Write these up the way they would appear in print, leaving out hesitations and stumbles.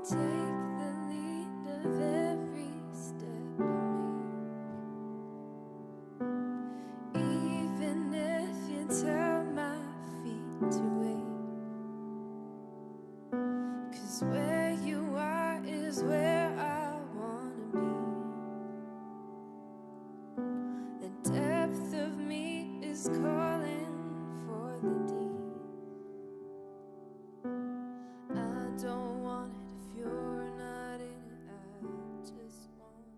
take the lead of every step I make, even if you tell my feet to wait, 'cause where you are is where I wanna be. The depth of me is calling for the deep. I don't want it if you're not in it. I just want you.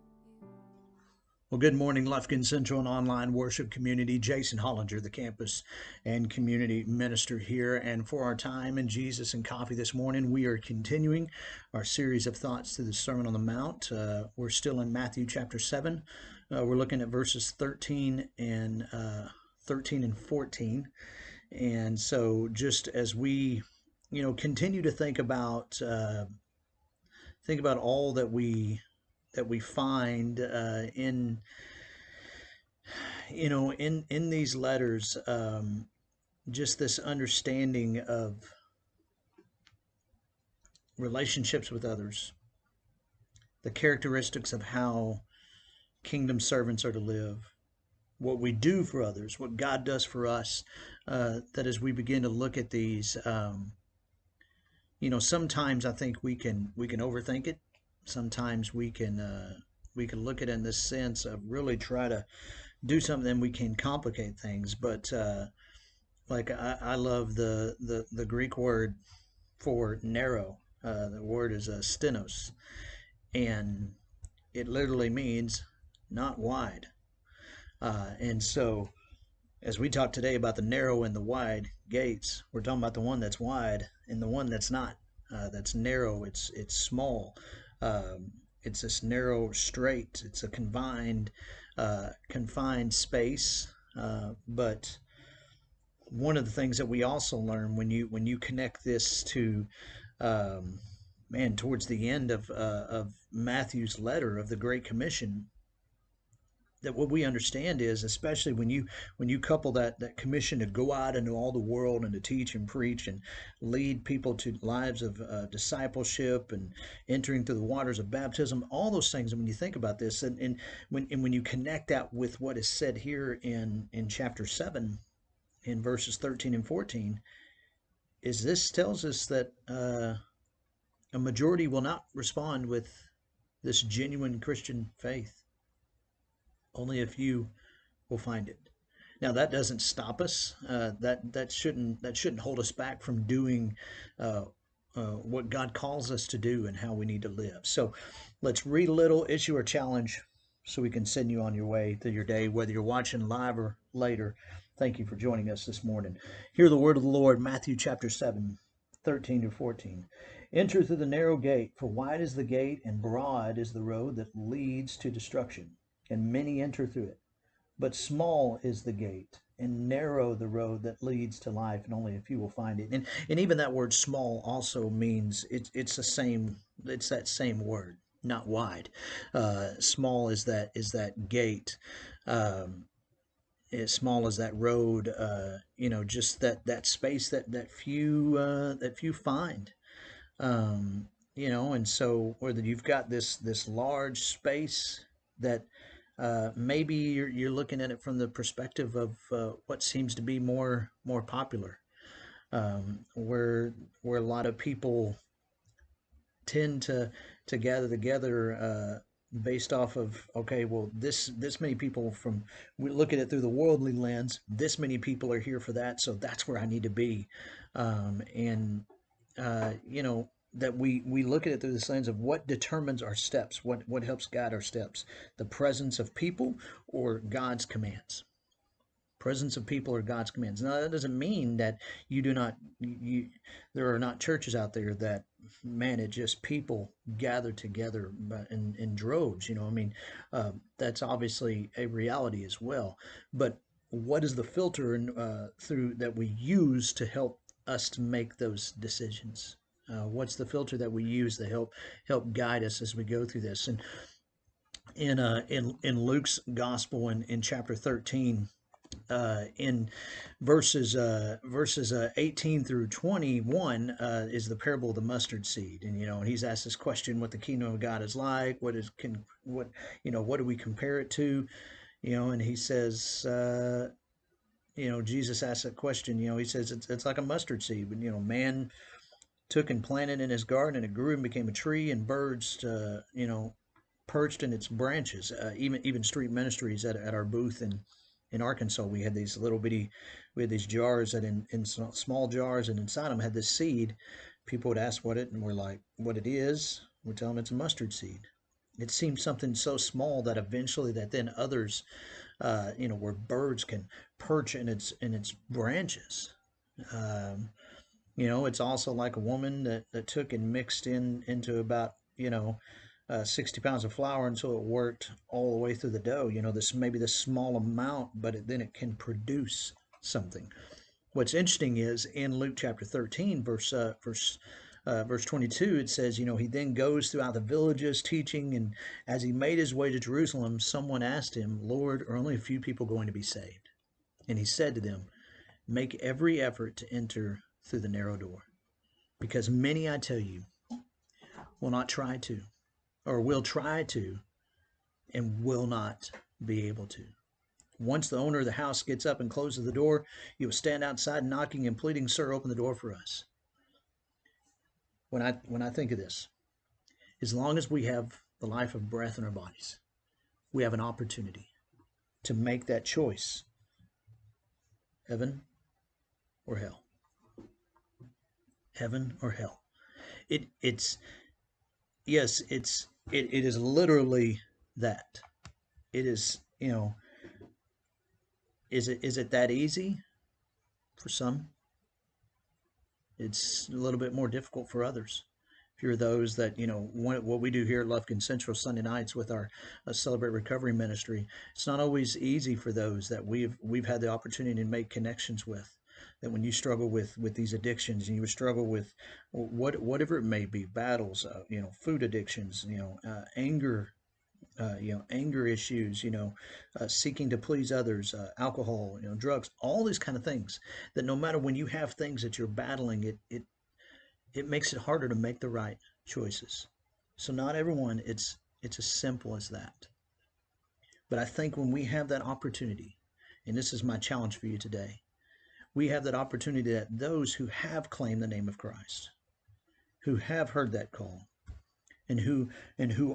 Well, good morning, Lufkin Central and Online Worship Community. Jason Hollinger, the campus and community minister here. And for our time in Jesus and Coffee this morning, we are continuing our series of thoughts through the Sermon on the Mount. We're still in Matthew chapter 7. We're looking at verses 13 and 14. And so just as we, continue to think about all that we find in these letters, just this understanding of relationships with others, the characteristics of how kingdom servants are to live, what we do for others, what God does for us. That as we begin to look at these, sometimes I think we can overthink it. Sometimes we can look at it in this sense of really try to do something. We can complicate things, but like I love the Greek word for narrow. The word is stenos, and it literally means not wide. And so, as we talk today about the narrow and the wide gates, we're talking about the one that's wide and the one that's not. That's narrow. It's small. It's this narrow, straight. It's a confined space. But one of the things that we also learn when you connect this to um, towards the end of Matthew's letter of the Great Commission, that what we understand is, especially when you couple that commission to go out into all the world and to teach and preach and lead people to lives of discipleship and entering through the waters of baptism, all those things. And when you think about this, and when you connect that with what is said here in chapter 7 in verses 13 and 14, is this tells us that a majority will not respond with this genuine Christian faith. Only a few will find it. Now that doesn't stop us. That shouldn't hold us back from doing what God calls us to do and how we need to live. So let's read a little, issue or challenge, so we can send you on your way through your day, whether you're watching live or later. Thank you for joining us this morning. Hear the word of the Lord, Matthew chapter 7, 13 to 14. Enter through the narrow gate, for wide is the gate and broad is the road that leads to destruction, and many enter through it. But small is the gate and narrow the road that leads to life, and only a few will find it. And even that word small also means it's that same word, not wide. Small is that gate. As small as that road, just that space that few find. And so whether you've got this large space that maybe you're looking at it from the perspective of what seems to be more popular, where a lot of people tend to gather together based off of, okay, well, this many people, from we look at it through the worldly lens, this many people are here for that, so that's where I need to be. And that we look at it through the lens of what determines our steps, what helps guide our steps, the presence of people or God's commands. Presence of people or God's commands. Now that doesn't mean that you do not you there are not churches out there that manage just people gathered together in droves. That's obviously a reality as well. But what is the filter through that we use to help us to make those decisions? What's the filter that we use to help guide us as we go through this? And in Luke's gospel in chapter 13, In verses 18 through 21 is the parable of the mustard seed, and he's asked this question: what the kingdom of God is like? What do we compare it to? And he says, Jesus asked that question. He says it's like a mustard seed, but man took and planted in his garden, and it grew and became a tree, and birds, perched in its branches. Even street ministries at our booth in Arkansas, we had these little bitty, we had these jars that in small jars, and inside them had this seed. People would ask what it, and we're like, what it is. We tell them it's a mustard seed. It seems something so small that eventually that then others, where birds can perch in its branches. Um, it's also like a woman that took and mixed into about 60 pounds of flour until it worked all the way through the dough. This maybe this small amount, but then it can produce something. What's interesting is in Luke chapter 13, verse 22, it says, he then goes throughout the villages teaching, and as he made his way to Jerusalem, someone asked him, Lord, are only a few people going to be saved? And he said to them, make every effort to enter through the narrow door, because many, I tell you, will not try to, or will try to, and will not be able to. Once the owner of the house gets up and closes the door, you will stand outside knocking and pleading, sir, open the door for us. When I think of this, as long as we have the life of breath in our bodies, we have an opportunity to make that choice: heaven or hell. Heaven or hell. It's yes, it is literally that. It is, is it that easy? For some, it's a little bit more difficult for others. If you're those that, what we do here at Lufkin Central Sunday nights with our Celebrate Recovery Ministry, it's not always easy for those that we've had the opportunity to make connections with. That when you struggle with these addictions, and you struggle with whatever it may be, battles, food addictions, anger, anger issues, seeking to please others, alcohol, drugs, all these kind of things, that no matter when you have things that you're battling, it makes it harder to make the right choices. So not everyone, it's as simple as that. But I think when we have that opportunity, and this is my challenge for you today, we have that opportunity that those who have claimed the name of Christ, who have heard that call, and who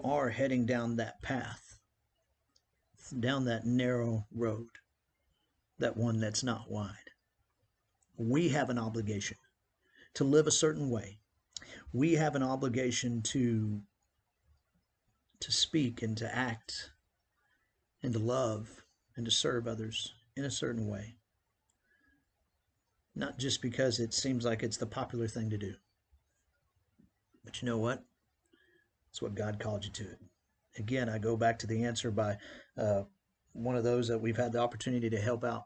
are heading down that path, down that narrow road, that one that's not wide. We have an obligation to live a certain way. We have an obligation to speak and to act and to love and to serve others in a certain way. Not just because it seems like it's the popular thing to do. But you know what? It's what God called you to it. Again, I go back to the answer by one of those that we've had the opportunity to help out.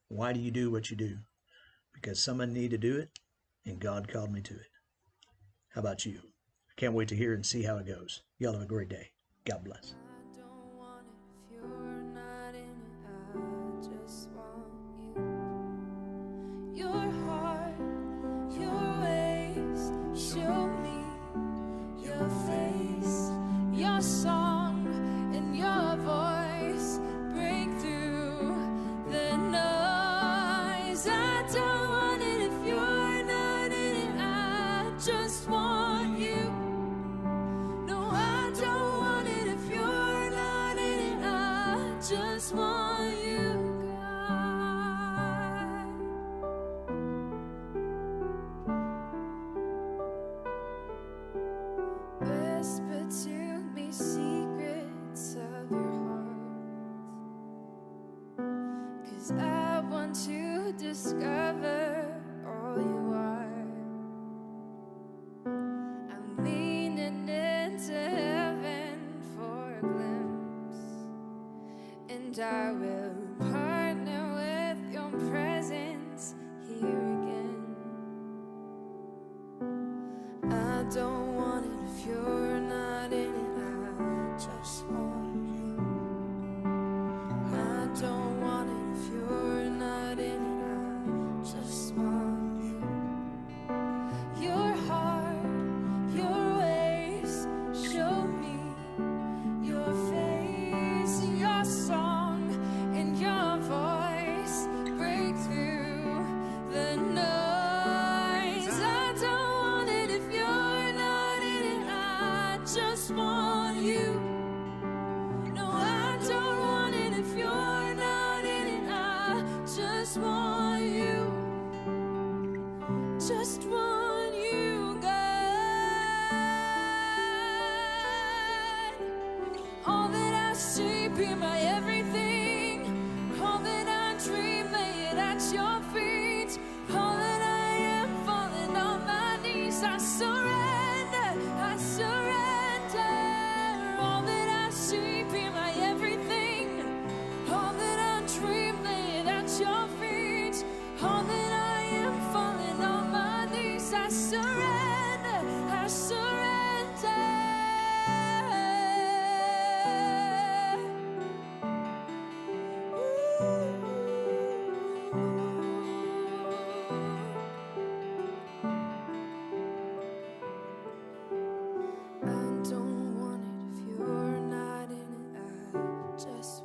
Why do you do what you do? Because someone needed to do it, and God called me to it. How about you? I can't wait to hear and see how it goes. Y'all have a great day. God bless. I don't want it if you're not in it. I just want you. Your heart, your ways, show me your face, your song, and your voice. Break through the noise. I don't want it if you're not in it. I just want you. No, I don't want it if you're not in it. I just want you, God. Whisper to me secrets of your heart, 'cause I want to discover all you are. I'm leaning into heaven for a glimpse, and I will partner with your presence here again. I don't want it if you're not in it. I just want you. I don't want it if you're just want you. No, I don't want it if you're not in it. I just want you. Just want you, God. All that I see, be my everything. All that I dream, lay it at your feet. All that I am, falling on my knees. I surrender, I surrender. All that I see, be my everything. All that I dream, lay it at your feet. All that I am, falling on my knees. I surrender, I surrender. I don't want it if you're not in it. I just